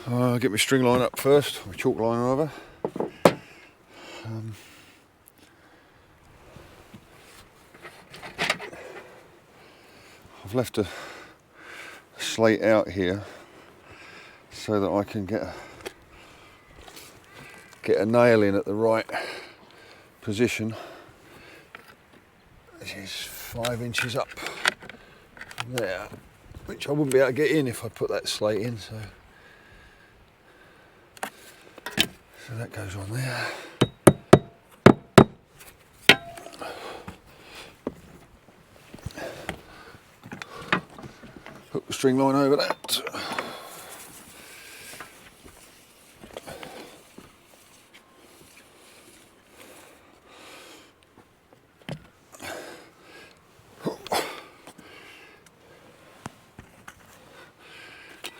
Get my string line up first, my chalk line rather. I've left a slate out here so that I can get a nail in at the right position, which is 5 inches up there, which I wouldn't be able to get in if I put that slate in, so that goes on there. Hook the string line over that.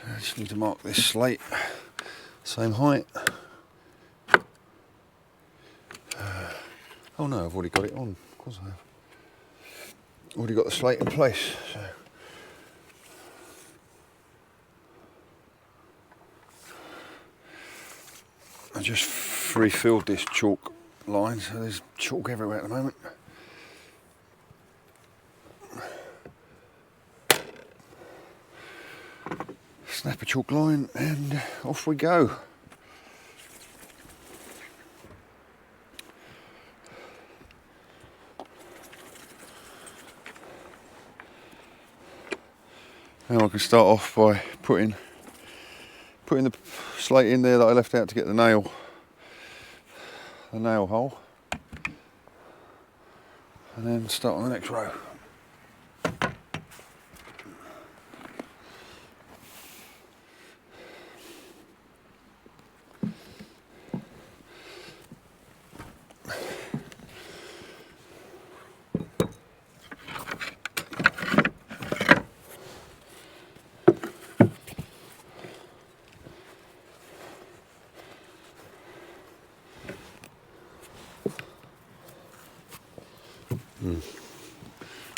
I just need to mark this slate, same height. Oh no, I've already got it on, of course I have. Already got the slate in place, so. I just refilled this chalk line, so there's chalk everywhere at the moment. Snap a chalk line and off we go. Now I can start off by putting the slate in there that I left out to get the nail hole, and then start on the next row.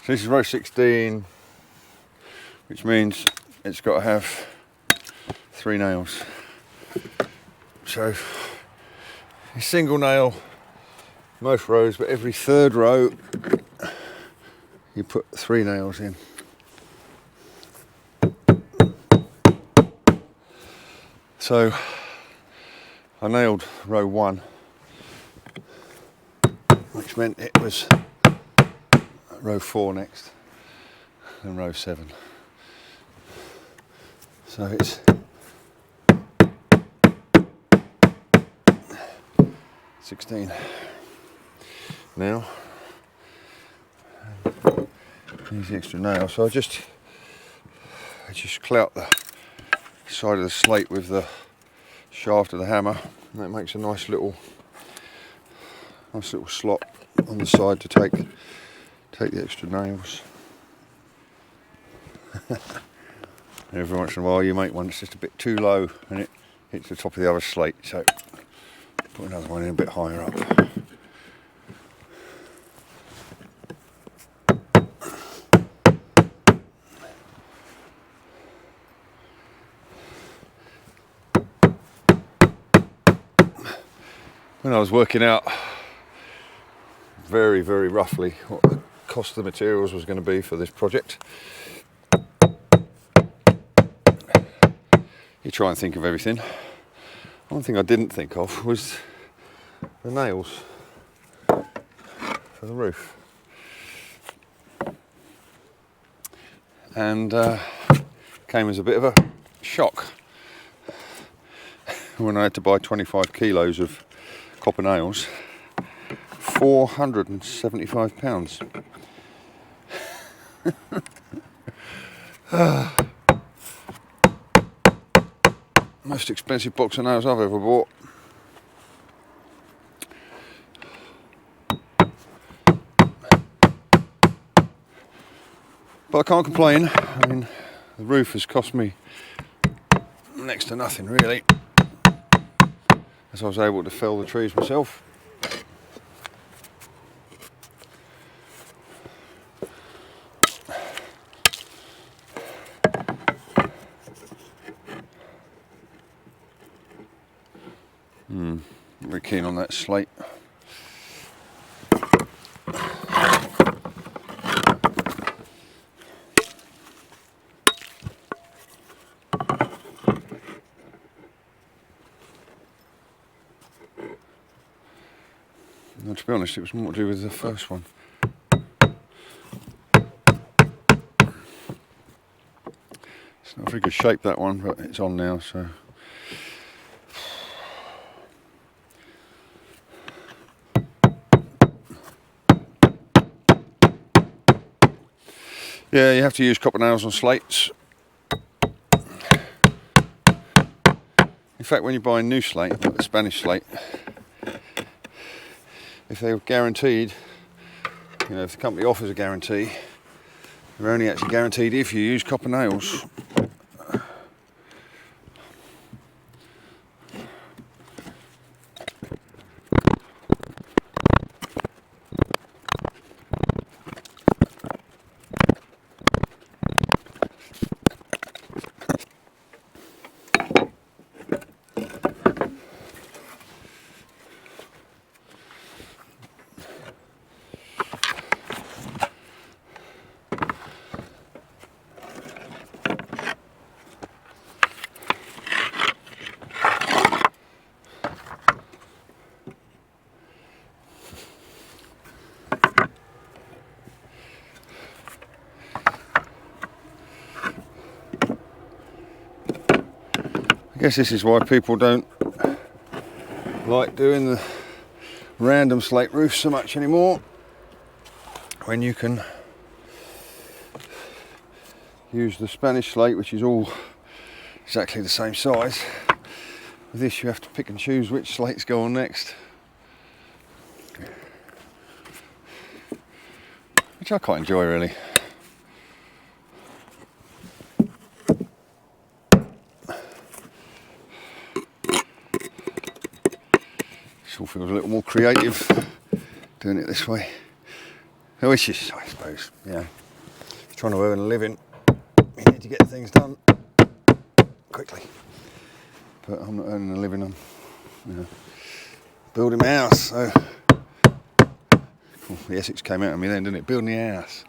So this is row 16, which means it's got to have 3 nails. So a single nail most rows, but every 3rd row you put 3 nails in. So I nailed row 1, which meant it was row 4 next, and row 7. So it's 16 now. Here's the extra nail. So I just clout the side of the slate with the shaft of the hammer, and that makes a nice little slot on the side to take the extra nails. Every once in a while you make one that's just a bit too low and it hits the top of the other slate, so put another one in a bit higher up. When I was working out very, very roughly what the cost of the materials was going to be for this project, you try and think of everything. One thing I didn't think of was the nails for the roof, and came as a bit of a shock when I had to buy 25 kilos of copper nails. £475. Most expensive box of nails I've ever bought. But I can't complain. I mean, the roof has cost me next to nothing really, as I was able to fell the trees myself. keen on that slate. Now, to be honest, it was more to do with the first one. It's not a very good shape, that one, but it's on now, so. Yeah, you have to use copper nails on slates. In fact, when you buy a new slate, like the Spanish slate, if they're guaranteed, you know, if the company offers a guarantee, they're only actually guaranteed if you use copper nails. I guess this is why people don't like doing the random slate roofs so much anymore, when you can use the Spanish slate, which is all exactly the same size. With this, you have to pick and choose which slates go on next, which I quite enjoy, really. All feels a little more creative doing it this way. Oh, it's just, I suppose, you know, if you're trying to earn a living, you need to get things done quickly. But I'm not earning a living, I'm, you know, building my house. So the Essex came out of me then, didn't it? Building the house.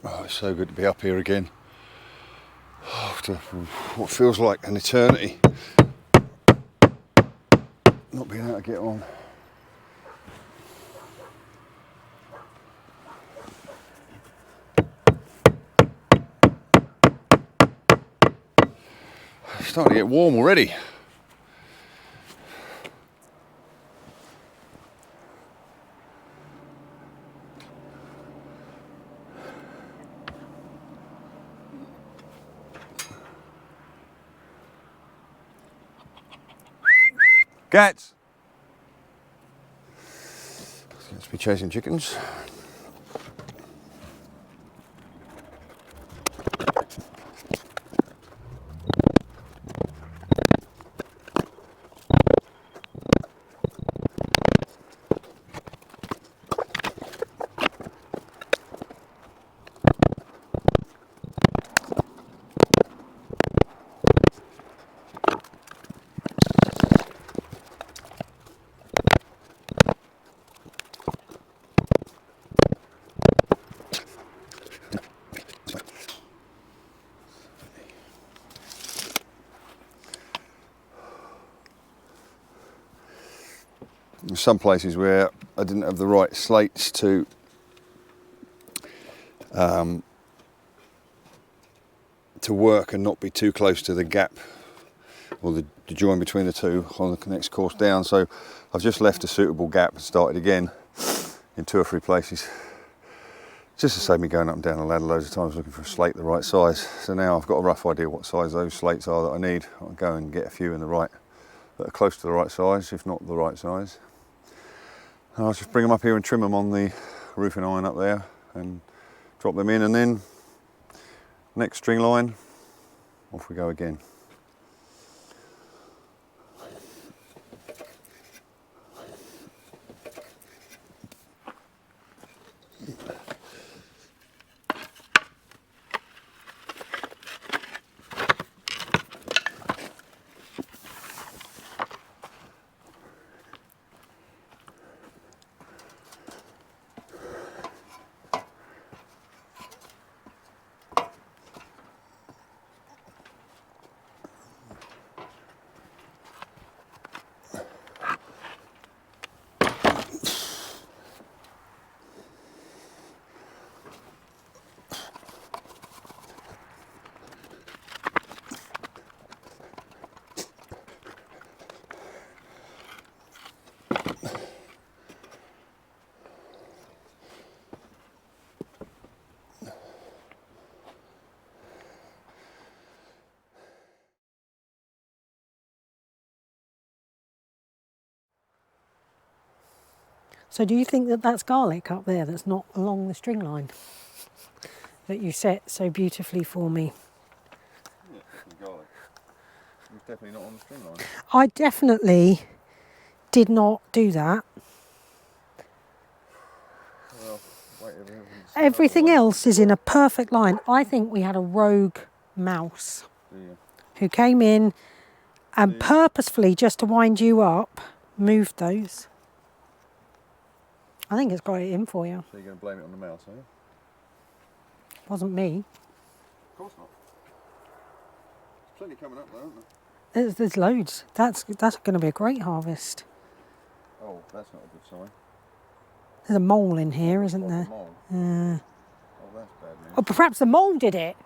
Oh, it's so good to be up here again. After what feels like an eternity, not being able to get on. It's starting to get warm already. Cats! Let's be chasing chickens. There's some places where I didn't have the right slates to work and not be too close to the gap or the join between the two on the next course down, so I've just left a suitable gap and started again in 2 or 3 places, just to save me going up and down the ladder loads of times looking for a slate the right size. So now I've got a rough idea what size those slates are that I need. I'll go and get a few in the right, that are close to the right size, if not the right size. And I'll just bring them up here and trim them on the roofing iron up there and drop them in, and then next string line, off we go again. So do you think that that's garlic up there that's not along the string line that you set so beautifully for me? Yeah, it's definitely garlic. It's definitely not on the string line. I definitely did not do that. Well, wait, Everything else is in a perfect line. I think we had a rogue mouse who came in and purposefully, just to wind you up, moved those. I think it's got it in for you. So you're going to blame it on the mouse, are you? Wasn't me. Of course not. There's plenty coming up though, aren't there? There's loads. That's going to be a great harvest. Oh, that's not a good sign. There's a mole in here, isn't there? Oh, that's bad news. Oh, perhaps the mole did it.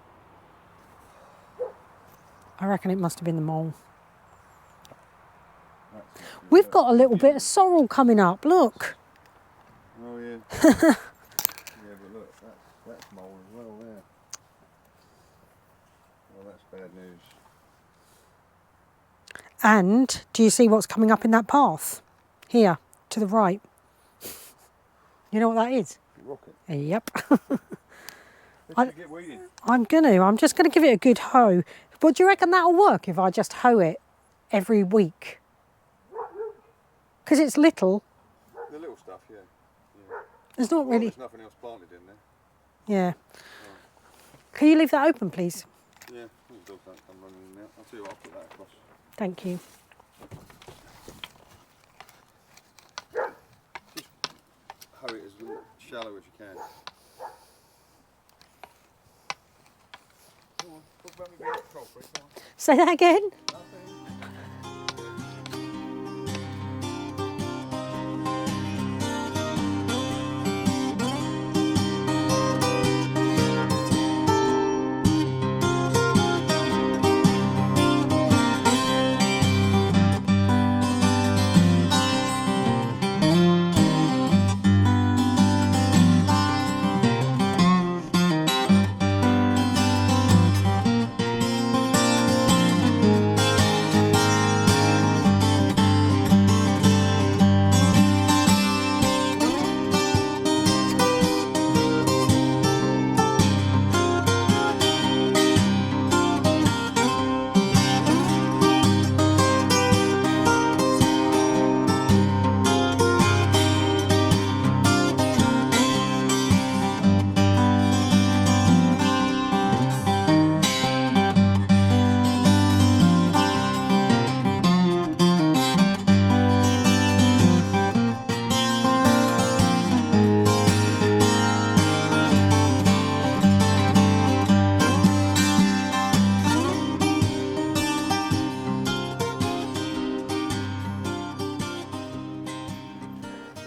I reckon it must have been the mole. We've got a little bit of sorrel coming up, look. Oh yeah. Yeah, but look, that's mole as well there. Well, that's bad news. And do you see what's coming up in that path? Here, to the right. You know what that is? Rocket. Yep. Get weeding. I'm just gonna give it a good hoe. But do you reckon that'll work if I just hoe it every week? Because it's little. The little stuff, yeah. There's not really. There's nothing else planted in there. Yeah. Right. Can you leave that open, please? Yeah, the dogs don't come running in there. I'll tell you what, I'll put that across. Thank you. Just hoe it as shallow as you can. Come on, talk about me being cold, please. Come on. Say that again.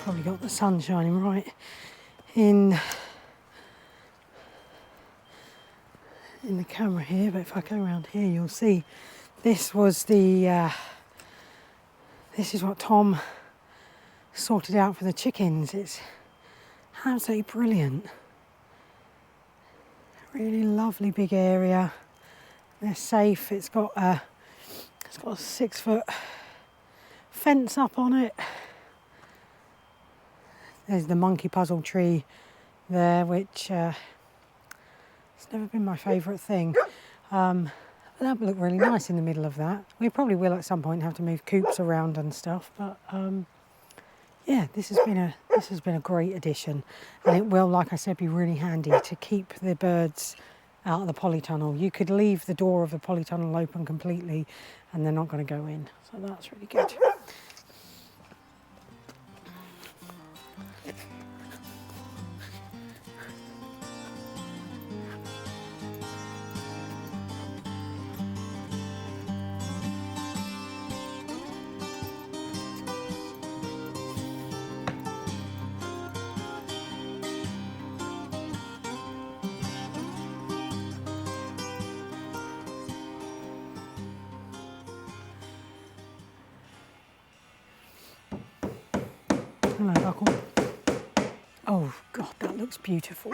Probably got the sun shining right in the camera here, but if I go around here you'll see this was the this is what Tom sorted out for the chickens. It's absolutely brilliant. Really lovely big area. They're safe. It's got a 6-foot fence up on it. There's the monkey puzzle tree there, which it's never been my favourite thing. But that would look really nice in the middle of that. We probably will at some point have to move coops around and stuff, but yeah, this has been a great addition, and it will, like I said, be really handy to keep the birds out of the polytunnel. You could leave the door of the polytunnel open completely, and they're not going to go in. So that's really good. Hello, Buckle. Oh God, that looks beautiful.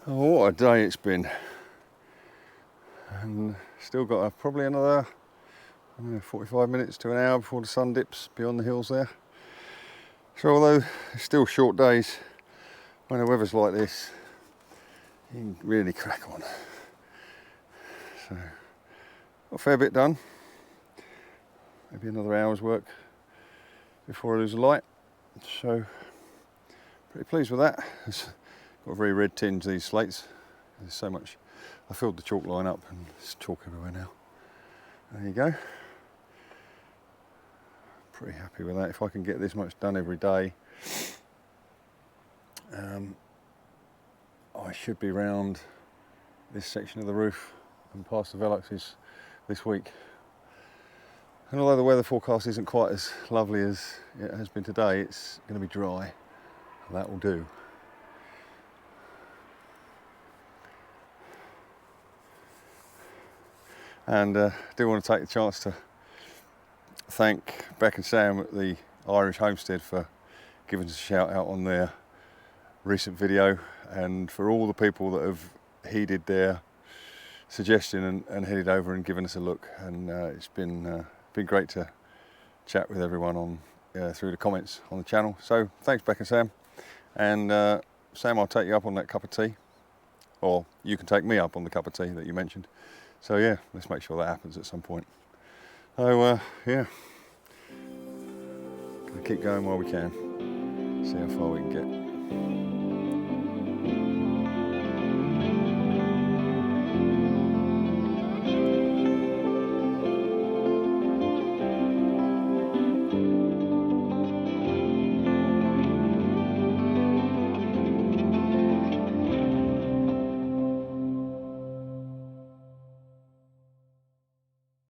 Oh, what a day it's been. And still got probably another 45 minutes to an hour before the sun dips beyond the hills there. So although it's still short days, when the weather's like this, you can really crack on. So, got a fair bit done. Maybe another hour's work before I lose the light. So, pretty pleased with that. It's got a very red tinge, these slates. There's so much. I filled the chalk line up and there's chalk everywhere now. There you go. Pretty happy with that. If I can get this much done every day, I should be round this section of the roof and past the Veluxes this week. And although the weather forecast isn't quite as lovely as it has been today, it's going to be dry. That will do. And I do want to take the chance to thank Beck and Sam at the Irish Homestead for giving us a shout out on their recent video, and for all the people that have heeded their suggestion and headed over and given us a look. And it's been great to chat with everyone on through the comments on the channel. So thanks, Beck and Sam. And Sam, I'll take you up on that cup of tea, or you can take me up on the cup of tea that you mentioned. So yeah, let's make sure that happens at some point. So yeah, gonna keep going while we can, see how far we can get.